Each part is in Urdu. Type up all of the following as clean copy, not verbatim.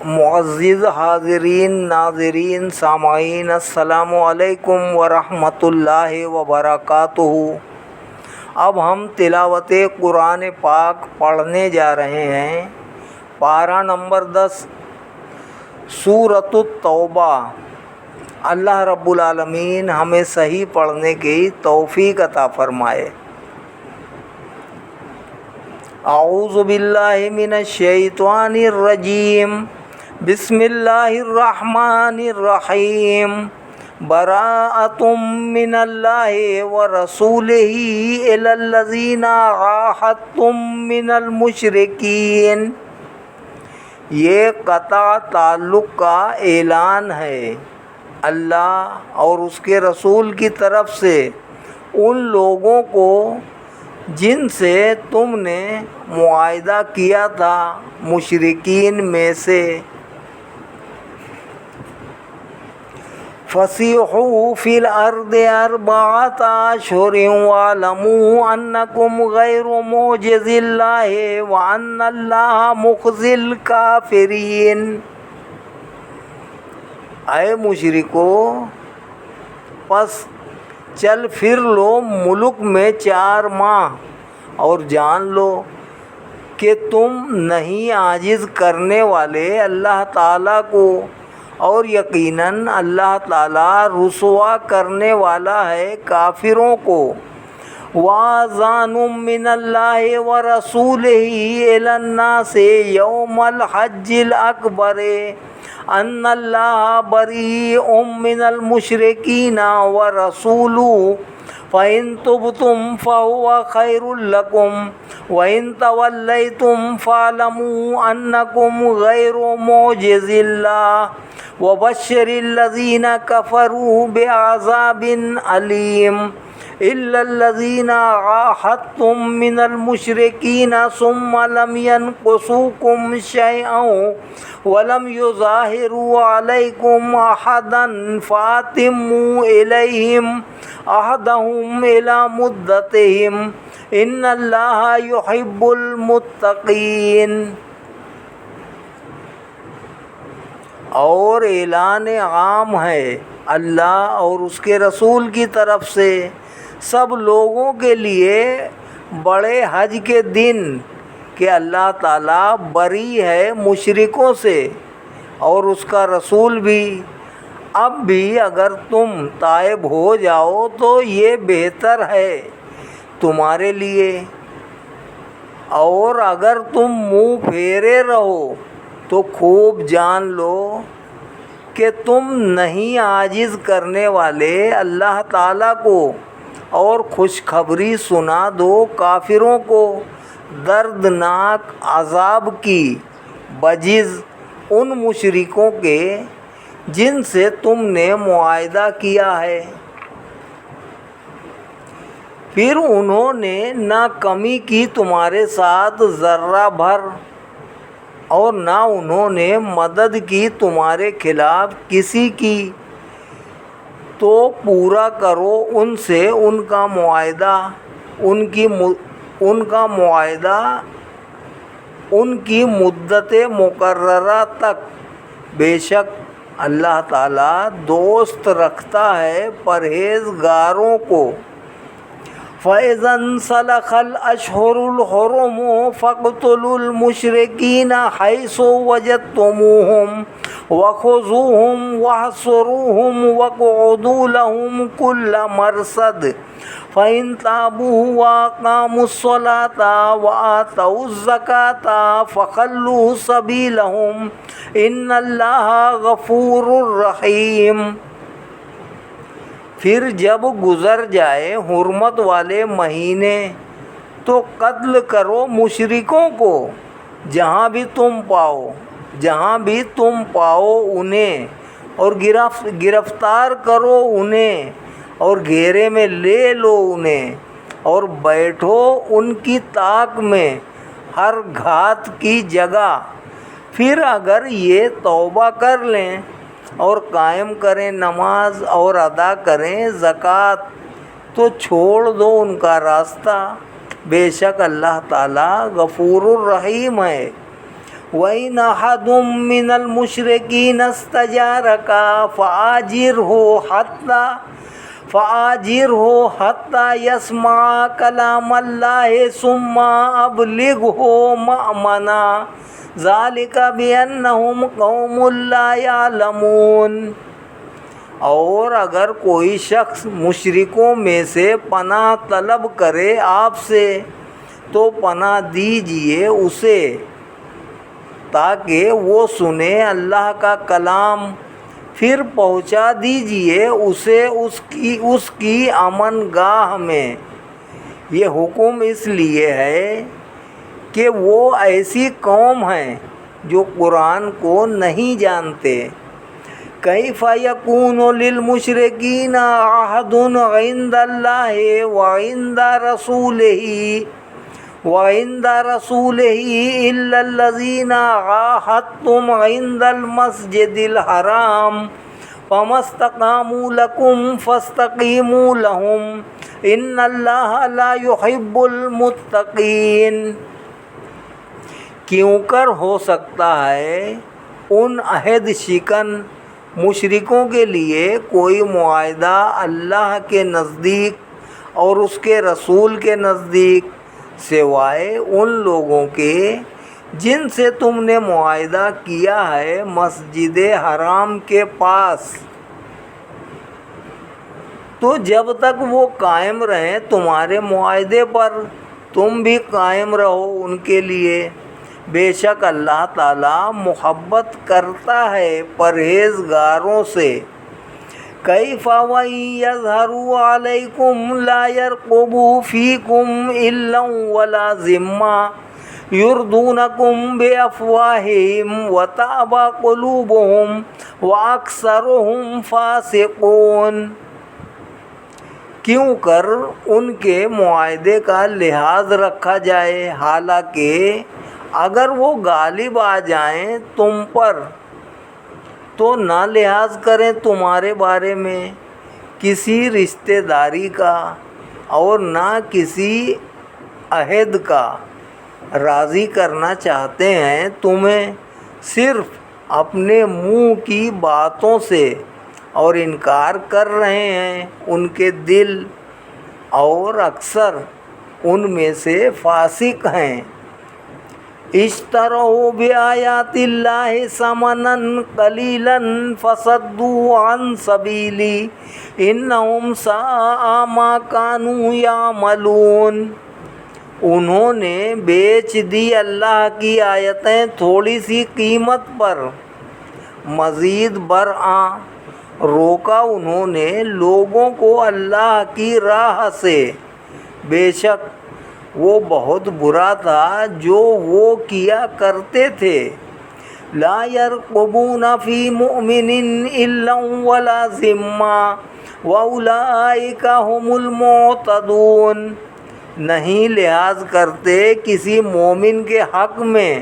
معزز حاضرین ناظرین سامعین، السلام علیکم ورحمۃ اللہ وبرکاتہ۔ اب ہم تلاوت قرآن پاک پڑھنے جا رہے ہیں۔ پارہ نمبر 10، سورۃ التوبہ۔ اللہ رب العالمین ہمیں صحیح پڑھنے کی توفیق عطا فرمائے۔ اعوذ باللہ من الشیطان الرجیم، بسم اللہ الرحمن الرحیم۔ براءۃ من اللہ ورسولہ الی الذین عاہدتم من المشرکین۔ یہ قطع تعلق کا اعلان ہے اللہ اور اس کے رسول کی طرف سے ان لوگوں کو جن سے تم نے معاہدہ کیا تھا مشرکین میں سے۔ فَسِیحُوا فِی الْأَرْضِ أَرْبَعَةَ أَشْہُرٍ وَاعْلَمُوا أَنَّکُمْ غَیْرُ مُعْجِزِی اللَّہِ وَأَنَّ اللَّهَ مُخْزِی الْکَافِرِینَ۔ اے مشرکو، پس چل پھر لو ملک میں 4 ماہ اور جان لو کہ تم نہیں عاجز کرنے والے اللہ تعالیٰ کو، اور یقیناً اللہ تعالیٰ رسوا کرنے والا ہے کافروں کو۔ وَأَذَانٌ مِّنَ اللَّهِ وَرَسُولِهِ إِلَى النَّاسِ يَوْمَ الْحَجِّ الْأَكْبَرِ أَنَّ اللَّهَ بَرِيءٌ مِّنَ الْمُشْرِكِينَ وَرَسُولُهُ فَإِن تُبْتُمْ فَهُوَ خَيْرٌ لَكُمْ وَإِن تَوَلَّيْتُمْ فَاعْلَمُوا أَنَّكُمْ غَيْرُ مُعْجِزِي اللَّهِ وَبَشِّرِ الَّذِينَ كَفَرُوا بِعَذَابٍ أَلِيمٍ۔ إِلَّا الَّذِينَ عَاهَدتُّم مِّنَ الْمُشْرِكِينَ ثُمَّ لَمْ يَنقُصُوكُمْ شَيْئًا وَلَمْ يُظَاهِرُوا عَلَيْكُمْ أَحَدًا فَأَتِمُّوا إِلَيْهِمْ عَهْدَهُمْ إِلَىٰ مُدَّتِهِمْ إِنَّ اللَّهَ يُحِبُّ الْمُتَّقِينَ۔ اور اعلان عام ہے اللہ اور اس کے رسول کی طرف سے سب لوگوں کے لیے بڑے حج کے دن کہ اللہ تعالیٰ بری ہے مشرکوں سے اور اس کا رسول بھی۔ اب بھی اگر تم تائب ہو جاؤ تو یہ بہتر ہے تمہارے لیے، اور اگر تم منہ پھیرے رہو تو خوب جان لو کہ تم نہیں عاجز کرنے والے اللہ تعالیٰ کو، اور خوشخبری سنا دو کافروں کو دردناک عذاب کی بجز ان مشرکوں کے جن سے تم نے معاہدہ کیا ہے۔ پھر انہوں نے نہ کمی کی تمہارے ساتھ ذرہ بھر، اور نہ انہوں نے مدد کی تمہارے خلاف کسی کی، تو پورا کرو ان سے ان کا معاہدہ، ان کی مدت مقررہ تک۔ بے شک اللہ تعالیٰ دوست رکھتا ہے پرہیزگاروں کو۔ فَإِذَا انْسَلَخَ الْأَشْهُرُ الْحُرُمُ فَاقْتُلُوا الْمُشْرِكِينَ حَيْثُ وَجَدتُّمُوهُمْ وَخُذُوهُمْ وَاحْصُرُوهُمْ وَاقْعُدُوا لَهُمْ كُلَّ مَرْصَدٍ فَإِن تَابُوا وَأَقَامُوا الصَّلَاةَ وَآتَوُا الزَّكَاةَ فَخَلُّوا سَبِيلَهُمْ إِنَّ اللَّهَ غَفُورٌ رَحِيمٌ۔ پھر جب گزر جائے حرمت والے مہینے تو قتل کرو مشرکوں کو جہاں بھی تم پاؤ انہیں، اور گرفتار کرو انہیں اور گھیرے میں لے لو انہیں، اور بیٹھو ان کی طاق میں ہر گھات کی جگہ۔ پھر اگر یہ توبہ کر لیں اور قائم کریں نماز اور ادا کریں زکوٰۃ تو چھوڑ دو ان کا راستہ، بے شک اللہ تعالیٰ غفور الرحیم ہے۔ وَإِنْ أَحَدٌ مِّنَ الْمُشْرِكِينَ اسْتَجَارَكَ فَأَجِرْهُ حَتَّى يَسْمَعَ كَلَامَ اللَّهِ ثُمَّ أَبْلِغْهُ مَأْمَنًا ذَلِكَ بِأَنَّهُمْ قَوْمٌ لَّا يَعْلَمُونَ۔ اور اگر کوئی شخص مشرکوں میں سے پناہ طلب کرے آپ سے تو پناہ دیجئے اسے تاکہ وہ سنے اللہ کا کلام، پھر پہنچا دیجئے اسے اس کی امن گاہ میں۔ یہ حکم اس لیے ہے کہ وہ ایسی قوم ہیں جو قرآن کو نہیں جانتے۔ کیف یکون للمشرکین عہد عند اللہ وعند رسولہ الا الذین عاہدتم عند المسجد الحرام فما استقاموا لکم فاستقیموا لہم ان اللہ لا یحب المتقین۔ کیوں کر ہو سکتا ہے ان عہد شکن مشرکوں کے لیے کوئی معاہدہ اللہ کے نزدیک اور اس کے رسول کے نزدیک سوائے ان لوگوں کے جن سے تم نے معاہدہ کیا ہے مسجد حرام کے پاس، تو جب تک وہ قائم رہیں تمہارے معاہدے پر تم بھی قائم رہو ان کے لیے۔ بے شک اللہ تعالیٰ محبت کرتا ہے پرہیزگاروں سے۔ کیف وَإِن يَظْهَرُوا عَلَيْكُمْ لَا يَرْقُبُوا فِيكُمْ إِلًّا وَلَا ذِمَّةً يُرْضُونَكُمْ بِأَفْوَاهِهِمْ وَتَأْبَى قُلُوبُهُمْ وَأَكْثَرُهُمْ فَاسِقُونَ۔ کیوں کر ان کے معاہدے کا لحاظ رکھا جائے، حالانکہ اگر وہ غالب آ جائیں تم پر تو نہ لحاظ کریں تمہارے بارے میں کسی رشتہ داری کا اور نہ کسی عہد کا، راضی کرنا چاہتے ہیں تمہیں صرف اپنے منہ کی باتوں سے اور انکار کر رہے ہیں ان کے دل، اور اکثر ان میں سے فاسق ہیں۔ اشتروا بآیات اللہ ثمنا قلیلا فصدوا عن سبیلہ انہم ساء ما کانوا یعملون۔ انہوں نے بیچ دی اللہ کی آیتیں تھوڑی سی قیمت پر، مزید برآں روکا انہوں نے لوگوں کو اللہ کی راہ سے، بے شک وہ بہت برا تھا جو وہ کیا کرتے تھے۔ لا يرقبون فی مؤمن الا ولا ذمہ واولئک هم المعتدون۔ نہیں لحاظ کرتے کسی مومن کے حق میں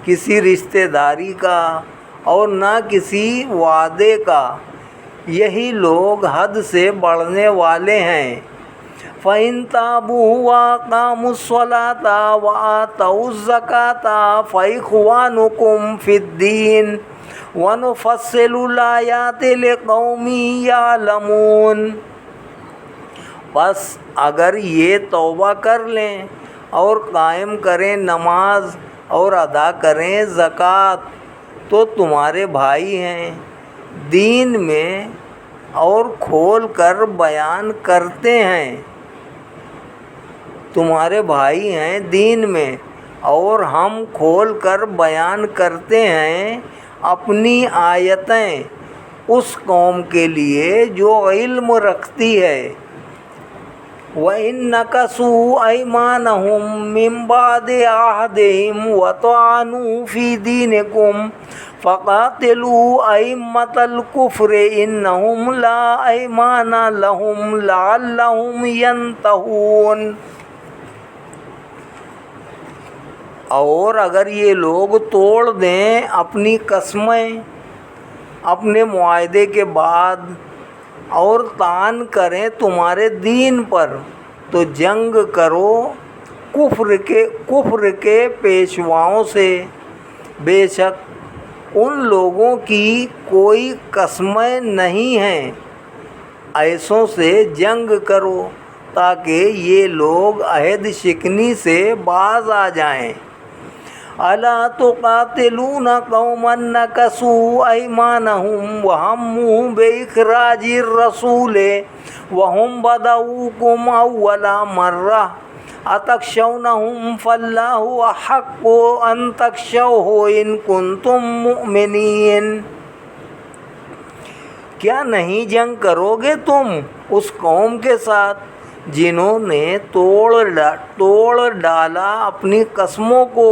کسی رشتہ داری کا اور نہ کسی وعدے کا، یہی لوگ حد سے بڑھنے والے ہیں۔ فَإِن تَابُوا وَأَقَامُوا الصَّلَاةَ وَآتَوُا الزَّكَاةَ فَإِخْوَانُكُمْ فِي الدِّينِ وَنُفَصِّلُ الْآيَاتِ لِقَوْمٍ يَعْلَمُونَ۔ بس اگر یہ توبہ کر لیں اور قائم کریں نماز اور ادا کریں زکوٰۃ تو تمہارے بھائی ہیں دین میں اور کھول کر بیان کرتے ہیں، تمہارے بھائی ہیں دین میں اور ہم کھول کر بیان کرتے ہیں اپنی آیتیں اس قوم کے لیے جو علم رکھتی ہے۔ وَإِن نَكَثُوا أَيْمَانَهُم مِّن بَعْدِ عَهْدِهِمْ وَطَعَنُوا فِي دِينِكُمْ فَقَاتِلُوا أَئِمَّةَ الْكُفْرِ إِنَّهُمْ لَا أَيْمَانَ لَهُمْ لَعَلَّهُمْ يَنْتَهُونَ۔ اور اگر یہ لوگ توڑ دیں اپنی قسمیں اپنے معاہدے کے بعد اور طعن کریں تمہارے دین پر تو جنگ کرو کفر کے پیشواؤں سے، بے شک ان لوگوں کی کوئی قسمیں نہیں ہیں، ایسوں سے جنگ کرو تاکہ یہ لوگ عہد شکنی سے باز آ جائیں۔ الا تقاتلون قوما نکثوا ایمانهم وہموا باخراج الرسول وهم بدؤوکم اول مرہ اتخشونهم فاللہ احق ان تخشوہ ان کنتم مؤمنین۔ کیا نہیں جنگ کرو گے تم اس قوم کے ساتھ جنہوں نے توڑ ڈالا اپنی قسموں کو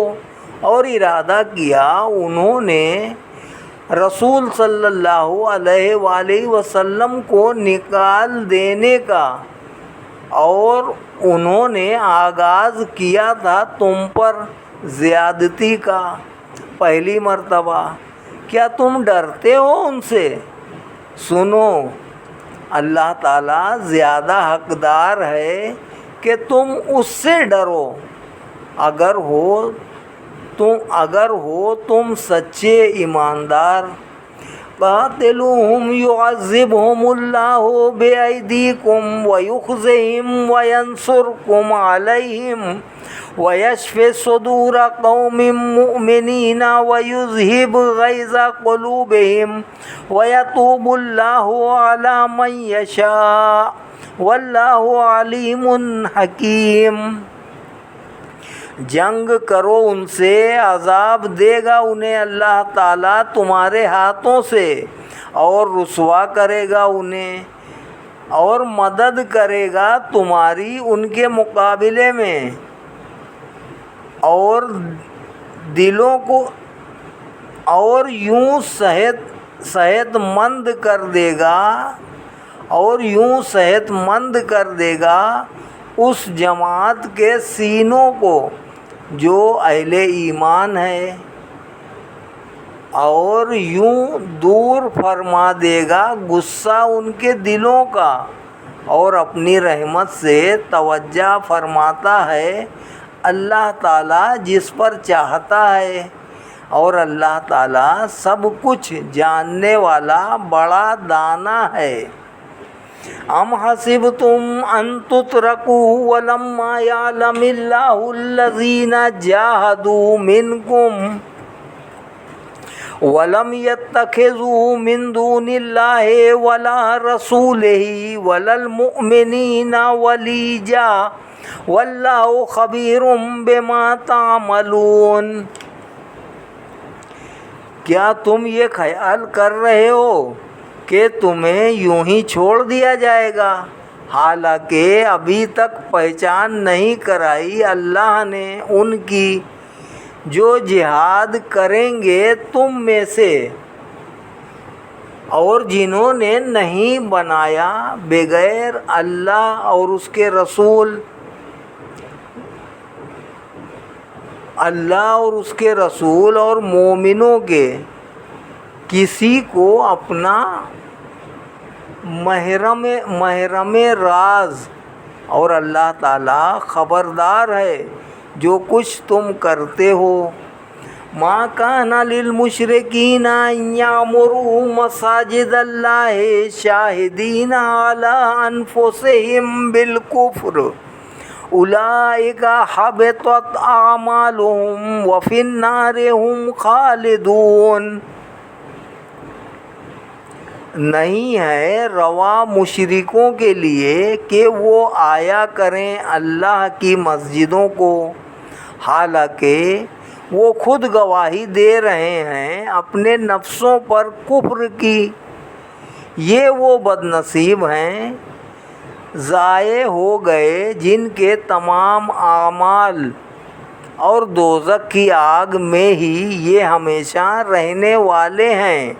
اور ارادہ کیا انہوں نے رسول صلی اللہ علیہ وآلہ وسلم کو نکال دینے کا، اور انہوں نے آغاز کیا تھا تم پر زیادتی کا پہلی مرتبہ، کیا تم ڈرتے ہو ان سے؟ سنو، اللہ تعالیٰ زیادہ حقدار ہے کہ تم اس سے ڈرو اگر ہو تم سچے ایماندار۔ قاتلوہم یعذبہم اللہ بایدیکم ویخزہم وینصرکم علیہم ویشف صدور قوم مؤمنین ویذہب غیظ قلوبہم ویتوب اللہ علی من یشاء واللہ علیم حکیم۔ جنگ کرو ان سے، عذاب دے گا انہیں اللہ تعالیٰ تمہارے ہاتھوں سے، اور رسوا کرے گا انہیں، اور مدد کرے گا تمہاری ان کے مقابلے میں، اور دلوں کو اور یوں صحت مند کر دے گا اس جماعت کے سینوں کو جو اہل ایمان ہے، اور یوں دور فرما دے گا غصہ ان کے دلوں کا، اور اپنی رحمت سے توجہ فرماتا ہے اللہ تعالیٰ جس پر چاہتا ہے، اور اللہ تعالیٰ سب کچھ جاننے والا بڑا دانا ہے۔ ام حسبتم ان تترکوا ولما یعلم اللہ الذین جاہدوا منکم ولم یتخذوا من دون اللہ ولا رسولہ ولا المؤمنین ولیجا واللہ خبیر بما تعملون۔ کیا تم یہ خیال کر رہے ہو کہ تمہیں یوں ہی چھوڑ دیا جائے گا، حالانکہ ابھی تک پہچان نہیں کرائی اللہ نے ان کی جو جہاد کریں گے تم میں سے، اور جنہوں نے نہیں بنایا بغیر اللہ اور اس کے رسول اور مومنوں کے کسی کو اپنا محرم راز، اور اللہ تعالیٰ خبردار ہے جو کچھ تم کرتے ہو۔ ما کان للمشرکین ان یعمروا مساجد اللہ شاہدین علی انفسہم بالکفر اولئک حبطت اعمالہم وفی النار ہم خالدون۔ نہیں ہے روا مشرکوں کے لیے کہ وہ آیا کریں اللہ کی مسجدوں کو، حالانکہ وہ خود گواہی دے رہے ہیں اپنے نفسوں پر کفر کی، یہ وہ بد نصیب ہیں ضائع ہو گئے جن کے تمام اعمال، اور دوزخ کی آگ میں ہی یہ ہمیشہ رہنے والے ہیں۔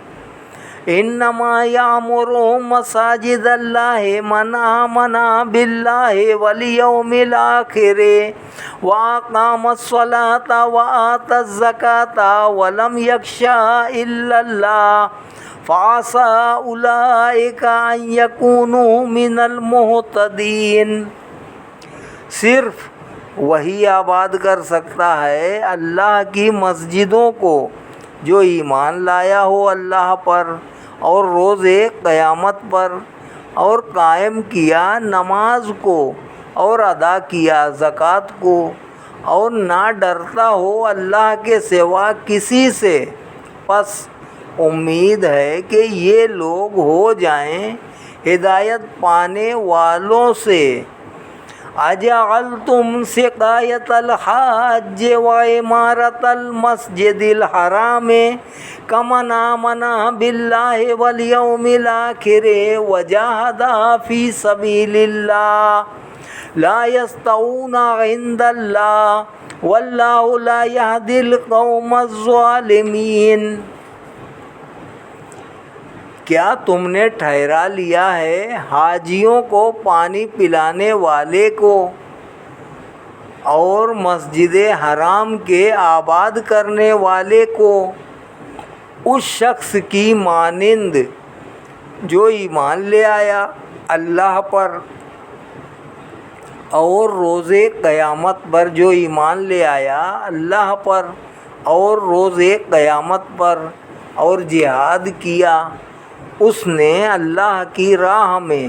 انما یعمر مساجد اللہ من آمن باللہ والیوم الآخر واقام الصلاة وآتى الزکاة ولم یخش الا اللہ فعسى اولئک ان یکونوا من المہتدین۔ صرف وہی آباد کر سکتا ہے اللہ کی مسجدوں کو جو ایمان لایا ہو اللہ پر اور روز قیامت پر، اور قائم کیا نماز کو اور ادا کیا زکوٰۃ کو، اور نہ ڈرتا ہو اللہ کے سوا کسی سے۔ پس امید ہے کہ یہ لوگ ہو جائیں ہدایت پانے والوں سے۔ اجعلتم سقایۃ الحاج وعمارۃ المسجد الحرام کمن آمن باللہ والیوم الآخر وجاہد فی سبیل اللہ لا یستوون عند اللہ واللہ لا یہدی القوم الظالمین۔ کیا تم نے ٹھہرا لیا ہے حاجیوں کو پانی پلانے والے کو اور مسجد حرام کے آباد کرنے والے کو اس شخص کی مانند جو ایمان لے آیا اللہ پر اور روز قیامت پر، جو ایمان لے آیا اللہ پر اور روز قیامت پر اور جہاد کیا اس نے اللہ کی راہ میں،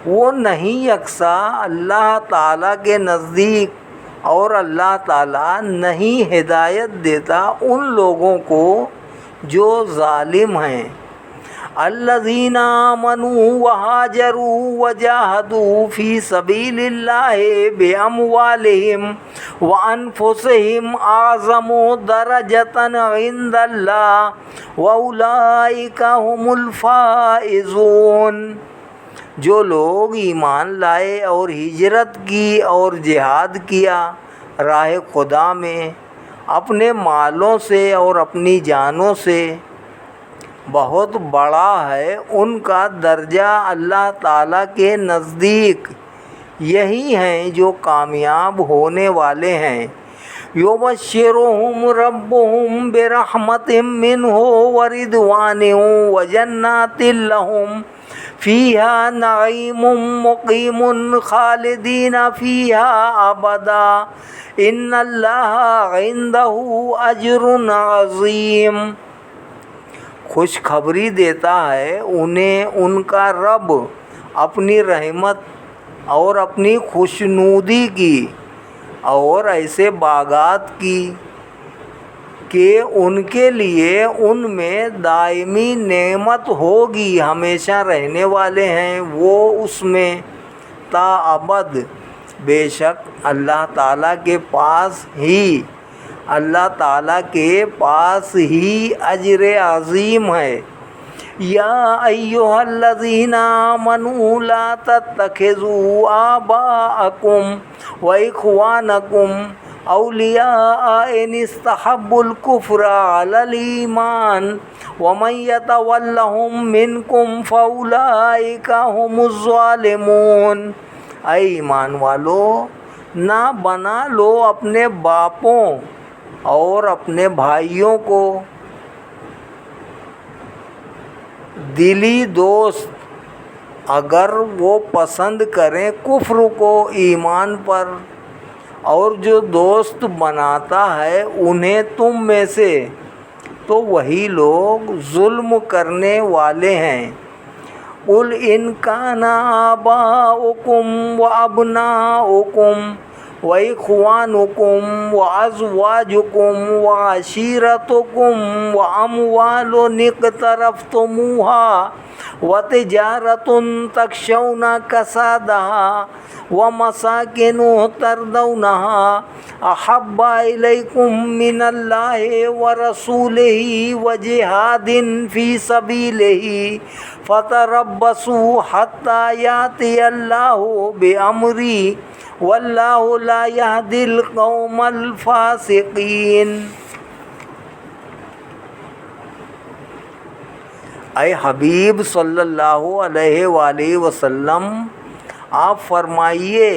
وہ نہیں یکساں اللہ تعالیٰ کے نزدیک، اور اللہ تعالیٰ نہیں ہدایت دیتا ان لوگوں کو جو ظالم ہیں۔ الذین آمنوا وہاجروا وجاہدوا فی سبیل اللہ باموالہم وانفسہم اعظم درجۃ عند اللہ واولئک ھم الفائزون۔ جو لوگ ایمان لائے اور ہجرت کی اور جہاد کیا راہ خدا میں اپنے مالوں سے اور اپنی جانوں سے، بہت بڑا ہے ان کا درجہ اللہ تعالیٰ کے نزدیک۔ یہی ہیں جو کامیاب ہونے والے ہیں۔ یبشرہم ربہم برحمت منہ ورضوان وجنات لہم فیہا نعیم مقیم خالدین فیہا ابدا ان اللہ عندہ اجر عظیم۔ خوشخبری دیتا ہے انہیں ان کا رب اپنی رحمت اور اپنی خوشنودی کی اور ایسے باغات کی کہ ان کے لیے ان میں دائمی نعمت ہوگی، ہمیشہ رہنے والے ہیں وہ اس میں تا ابد۔ بے شک اللہ تعالیٰ کے پاس ہی اجر عظیم ہے۔ یا ایھا الذین آمنوا لا تتخذوا آباءکم واخوانکم اولیاء ان استحبوا الکفر علی الایمان ومن یتولہم منکم فاولئک ھم الظالمون۔ اے ایمان والو، نہ بنا لو اپنے باپوں اور اپنے بھائیوں کو دلی دوست اگر وہ پسند کریں کفر کو ایمان پر، اور جو دوست بناتا ہے انہیں تم میں سے تو وہی لوگ ظلم کرنے والے ہیں۔ قل ان کان آباؤکم وابناؤکم واخوانکم وازواجکم وعشیرتکم واموال اقترفتموها وتجارۃ تخشون کسادها ومساکن ترضونها احب الیکم من اللہ ورسولہ وجہاد فی سبیلہ فتربصوا حتی یأتی اللہ بامرہ واللہ لا یہدی القوم الفاسقین۔ اے حبیب صلی اللہ علیہ وآلہ وسلم، آپ فرمائیے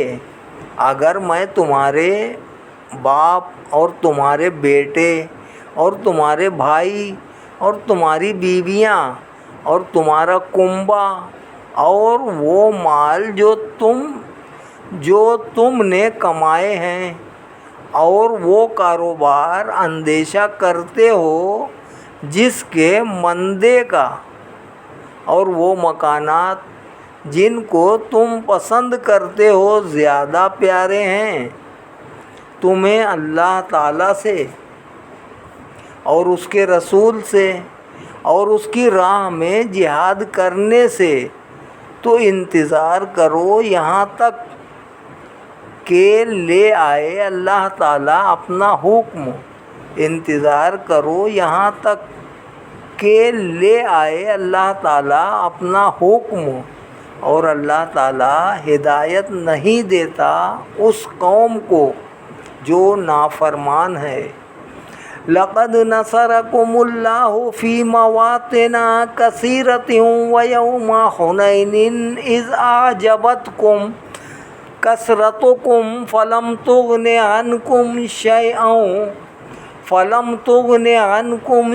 اگر میں تمہارے باپ اور تمہارے بیٹے اور تمہارے بھائی اور تمہاری بیویاں اور تمہارا کنبہ اور وہ مال جو تم جو تم نے کمائے ہیں، اور وہ کاروبار اندیشہ کرتے ہو جس کے مندے کا، اور وہ مکانات جن کو تم پسند کرتے ہو زیادہ پیارے ہیں تمہیں اللہ تعالیٰ سے اور اس کے رسول سے اور اس کی راہ میں جہاد کرنے سے، تو انتظار کرو یہاں تک کہ لے آئے اللہ تعالیٰ اپنا حکم، انتظار کرو یہاں تک کہ لے آئے اللہ تعالیٰ اپنا حکم، اور اللہ تعالیٰ ہدایت نہیں دیتا اس قوم کو جو نافرمان ہے۔ لقد نصرکم اللہ فی مواطن کثیرۃ ویوم حنین اذ اعجبتکم کثرتکم فلم تغن عنکم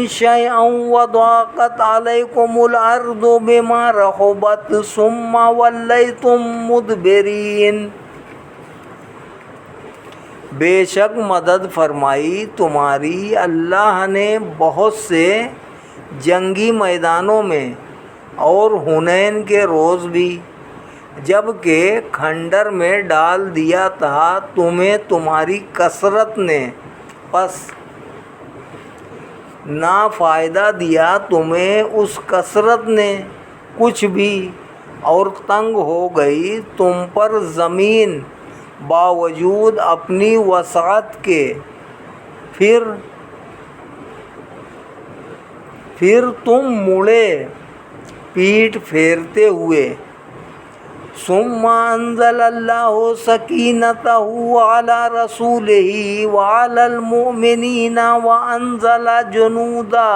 شیئا وضاقت علیکم الارض بما رحبت ثم ولیتم مدبرین۔ بے شک مدد فرمائی تمہاری اللہ نے بہت سے جنگی میدانوں میں، اور حنین کے روز بھی، جب کہ کھنڈر میں ڈال دیا تھا تمہیں تمہاری کثرت نے، پس نہ فائدہ دیا تمہیں اس کثرت نے کچھ بھی، اور تنگ ہو گئی تم پر زمین باوجود اپنی وسعت کے، پھر تم مڑے پیٹھ پھیرتے ہوئے۔ ثم انزل اللہ سکینتہ علی رسولہ وعلی المؤمنین وانزل جنودا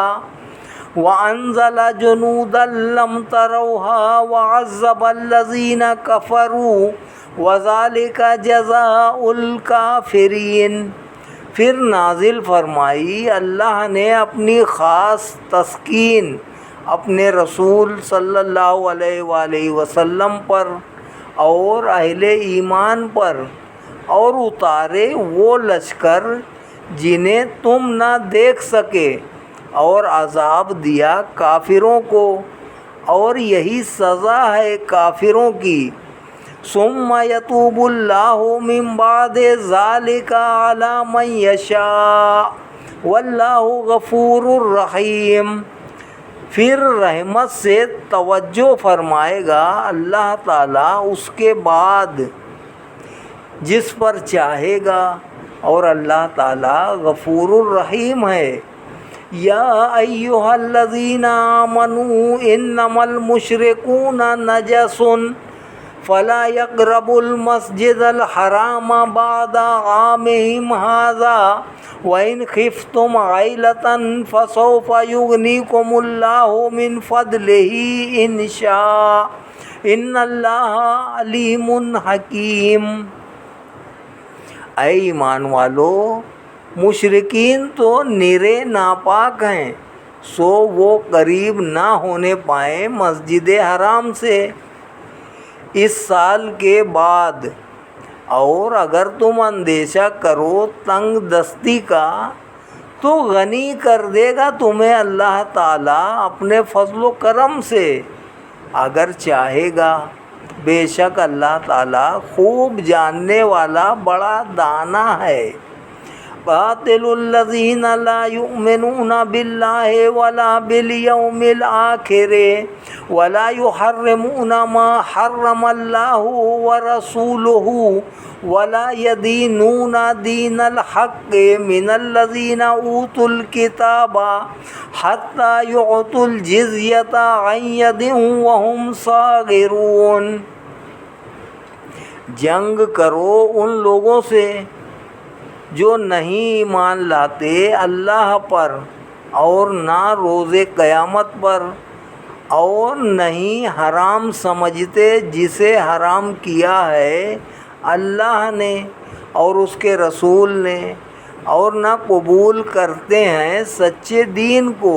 لم تروها وعذب الذین کفروا وذالک جزاء الکافرین۔ پھر نازل فرمائی اللہ نے اپنی خاص تسکین اپنے رسول صلی اللہ علیہ وآلہ وسلم پر اور اہل ایمان پر، اور اتارے وہ لشکر جنہیں تم نہ دیکھ سکے، اور عذاب دیا کافروں کو، اور یہی سزا ہے کافروں کی۔ ثم یتوب اللہ من بعد ذلک علی من یشاء واللہ غفور الرحیم۔ پھر رحمت سے توجہ فرمائے گا اللہ تعالیٰ اس کے بعد جس پر چاہے گا، اور اللہ تعالیٰ غفور الرحیم ہے۔ یا ایہا الذین آمنوا انما المشرکون نجس فلا يقربوا المسجد الحرام بعد عامهم هذا وَإِنْ خِفْتُمْ عَيْلَةً فَسَوْفَ يُغْنِيكُمُ اللَّهُ مِنْ فَضْلِهِ إِنْ شَاءَ إِنَّ اللَّهَ عَلِيمٌ حَكِيمٌ۔ اے ایمان والو، مشرکین تو نرے ناپاک ہیں، سو وہ قریب نہ ہونے پائیں مسجد حرام سے اس سال کے بعد، اور اگر تم اندیشہ کرو تنگ دستی کا تو غنی کر دے گا تمہیں اللہ تعالیٰ اپنے فضل و کرم سے اگر چاہے گا۔ بے شک اللہ تعالیٰ خوب جاننے والا بڑا دانا ہے۔ قاتلوا الذین لا یؤمنون باللہ ولا بالیوم الآخر ولا یحرمون ما حرم اللہ ورسولہ ولا یدینون دین الحق من الذین اوتوا الکتاب حتی یعطوا الجزیۃ عن ید وہم صاغرون۔ جنگ کرو ان لوگوں سے جو نہیں ایمان لاتے اللہ پر اور نہ روز قیامت پر، اور نہیں حرام سمجھتے جسے حرام کیا ہے اللہ نے اور اس کے رسول نے، اور نہ قبول کرتے ہیں سچے دین کو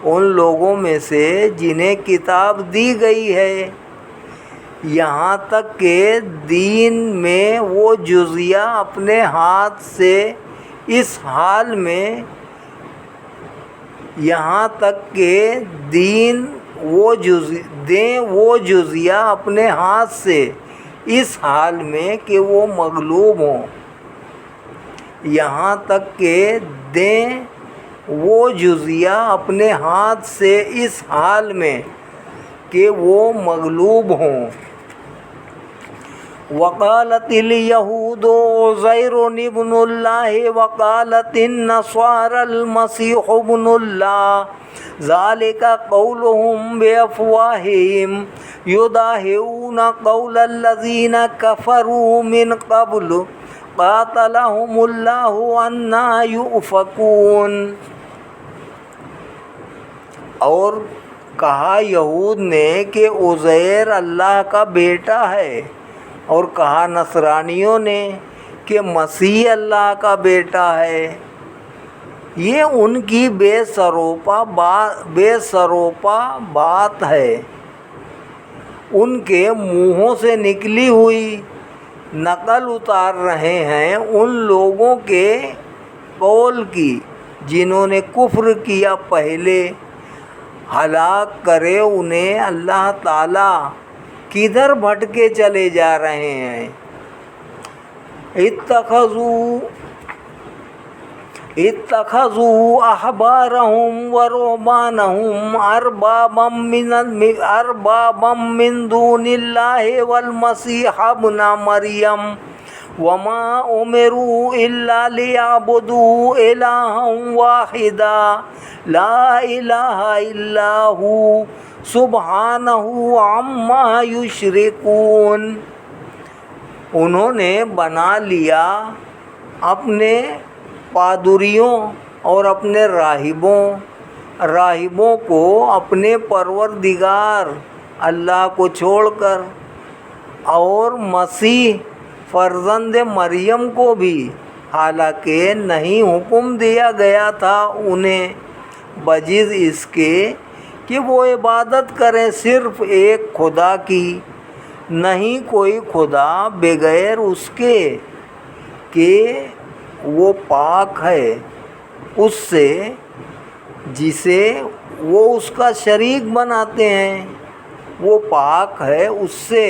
ان لوگوں میں سے جنہیں کتاب دی گئی ہے، یہاں تک کہ دین میں وہ جزیہ اپنے ہاتھ سے اس حال میں وہ جزیہ اپنے ہاتھ سے اس حال میں کہ وہ مغلوب ہوں، یہاں تک کہ دیں وہ جزیہ اپنے ہاتھ سے اس حال میں کہ وہ مغلوب ہوں۔ وقالت اليہود عزیر ابن اللہ وقالت النصارى المسیح ابن اللہ ذلك قولهم بافواہہم یضاہئون قول الذین کفروا من قبل قاتلهم اللہ انا یؤفکون۔ اور کہا یہود نے کہ عزیر اللہ کا بیٹا ہے، اور کہا نصرانیوں نے کہ مسیح اللہ کا بیٹا ہے۔ یہ ان کی بے سروپا بات ہے، ان کے منہوں سے نکلی ہوئی نقل اتار رہے ہیں ان لوگوں کے قول کی جنہوں نے کفر کیا پہلے۔ ہلاک کرے انہیں اللہ تعالیٰ، کدھر بھٹکے چلے جا رہے ہیں۔ اتخذوا احبارهم ورهبانهم اربابا من دون الله والمسيح ابن مريم وما امروا الا ليعبدوا الها واحدا لا اله الا هو سبحانہ عما یشرکون۔ انہوں نے بنا لیا اپنے پادریوں اور اپنے راہبوں کو اپنے پروردگار اللہ کو چھوڑ کر، اور مسیح فرزند مریم کو بھی، حالانکہ نہیں حکم دیا گیا تھا انہیں بجز اس کے کہ وہ عبادت کریں صرف ایک خدا کی، نہیں کوئی خدا بغیر اس کے کہ وہ پاک ہے اس سے جسے وہ اس کا شریک بناتے ہیں، وہ پاک ہے اس سے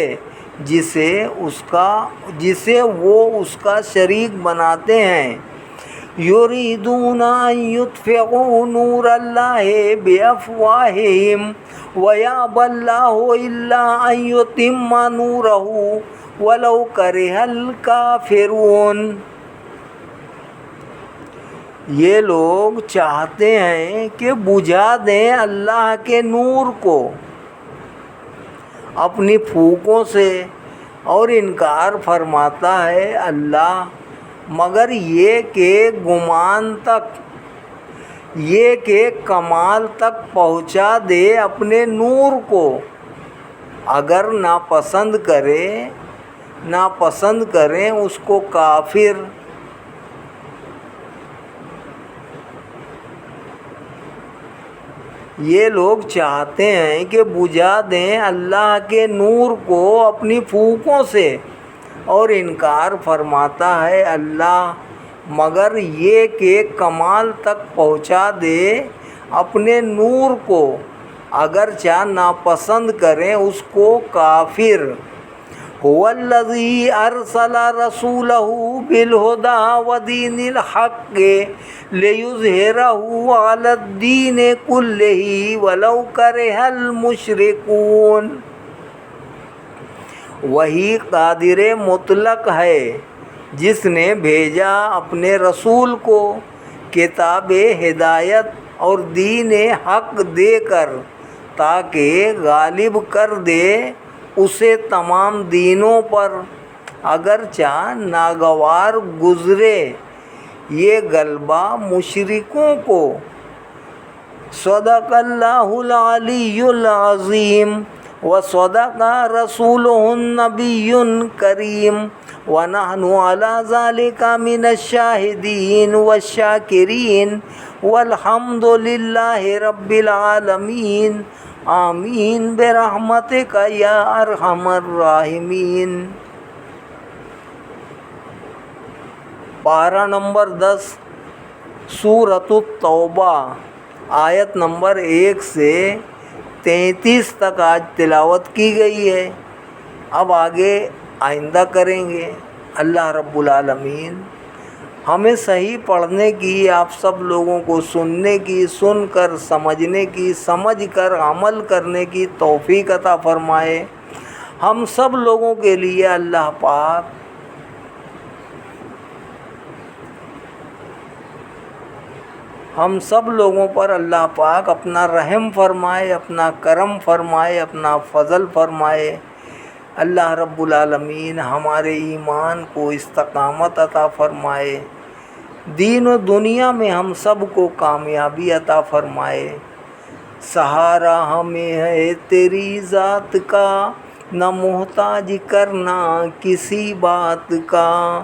جسے وہ اس کا شریک بناتے ہیں۔ یریدون ان یطفئوا نور اللہ بافواہہم ویأبی اللہ الا ان یتم نورہ ولو کرہ الکافرون۔ یہ لوگ چاہتے ہیں کہ بجھا دیں اللہ کے نور کو اپنی پھونکوں سے، اور انکار فرماتا ہے اللہ مگر یہ کہ کمال تک پہنچا دے اپنے نور کو، اگر ناپسند کریں اس کو کافر۔ یہ لوگ چاہتے ہیں کہ بجھا دیں اللہ کے نور کو اپنی پھونکوں سے، اور انکار فرماتا ہے اللہ مگر یہ کہ کمال تک پہنچا دے اپنے نور کو، اگرچہ ناپسند کریں اس کو کافر۔ هو الذی ارسل رسولہ بالہدی ودین الحق لیظہرہ علی الدین کلہ ولو کرہ المشرکون۔ وہی قادر مطلق ہے جس نے بھیجا اپنے رسول کو کتاب ہدایت اور دین حق دے کر تاکہ غالب کر دے اسے تمام دینوں پر، اگرچہ ناگوار گزرے یہ غلبہ مشرکوں کو۔ صدق اللہ العلی العظیم وصدق رسولہ النبی الکریم ونحن علی ذلک من الشاہدین والشاکرین والحمد للہ رب العالمین آمین برحمتک یا ارحم الراحمین۔ پارہ نمبر 10 سورۃ التوبہ آیت نمبر 1 سے 33 تک آج تلاوت کی گئی ہے۔ اب آگے آئندہ کریں گے۔ اللہ رب العالمین ہمیں صحیح پڑھنے کی، آپ سب لوگوں کو سننے کی، سن کر سمجھنے کی، سمجھ کر عمل کرنے کی توفیق عطا فرمائے۔ ہم سب لوگوں کے لیے اللہ پاک ہم سب لوگوں پر اللہ پاک اپنا رحم فرمائے، اپنا کرم فرمائے، اپنا فضل فرمائے۔ اللہ رب العالمین ہمارے ایمان کو استقامت عطا فرمائے، دین و دنیا میں ہم سب کو کامیابی عطا فرمائے۔ سہارا ہمیں ہے تیری ذات کا، نہ محتاج کرنا کسی بات کا،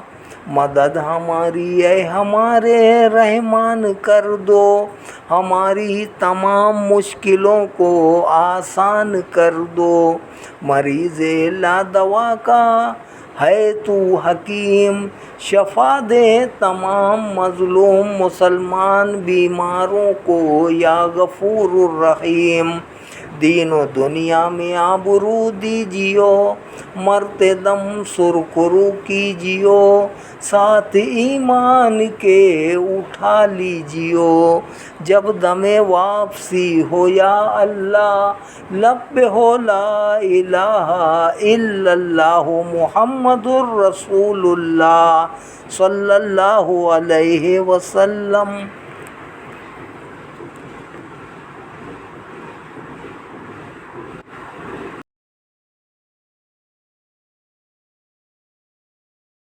مدد ہماری اے ہمارے رحمان کر دو، ہماری تمام مشکلوں کو آسان کر دو، مریض لا دوا کا ہے تو حکیم، شفا دے تمام مظلوم مسلمان بیماروں کو یا غفور الرحیم۔ دین و دنیا میں آبرو دیجیو، مرتے دم سرخرو کیجیو، ساتھ ایمان کے اٹھا لیجیو، جب دم واپسی ہو یا اللہ، لب پہ ہو لا الہ الا اللہ محمد الرسول اللہ صلی اللہ علیہ وسلم۔